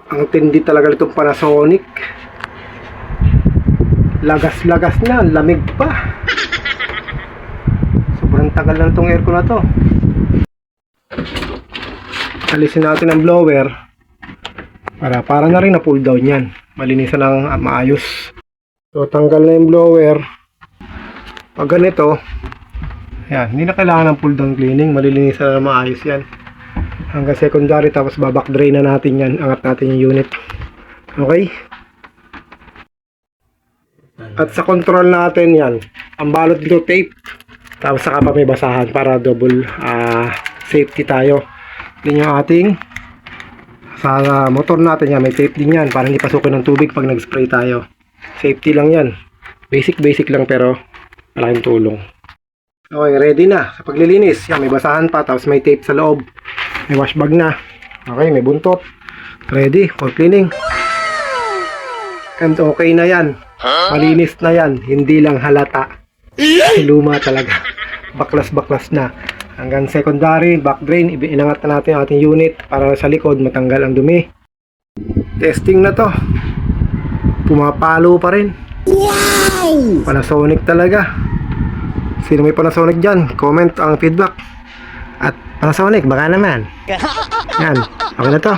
Ang tindi talaga nitong Panasonic. Lagas-lagas na, lamig pa. Sobrang tagal na itong aircon na to. Alisin natin ang blower para na rin na pull down yan. Malinisan ng maayos. So tanggal na yung blower. Pag ganito, yan, hindi na kailangan ng pull down cleaning. Malilinisan na maayos yan. Hanggang secondary, tapos baback drain na natin yan. Angat natin yung unit. Okay? At sa control natin yan, ang balot dito tape, tapos saka pa may basahan para double safety tayo. Yan yung ating sa motor natin yan, may tape din yan para hindi pasukin ng tubig pag nag-spray tayo. Safety lang yan, basic lang pero malaking tulong. Okay, ready na sa paglilinis. Yan, may basahan pa, tapos may tape sa loob, may wash bag na. Okay, may buntot, ready for cleaning. And okay na yan, malinis na yan, hindi lang halata. Luma talaga, baklas na. Hanggang secondary, back drain, inangat na natin ang ating unit para sa likod matanggal ang dumi. Testing na to, pumapalo pa rin. Wow! Panasonic talaga. Sino may Panasonic dyan? Comment ang feedback. At Panasonic, baka naman. Yan, okay na to.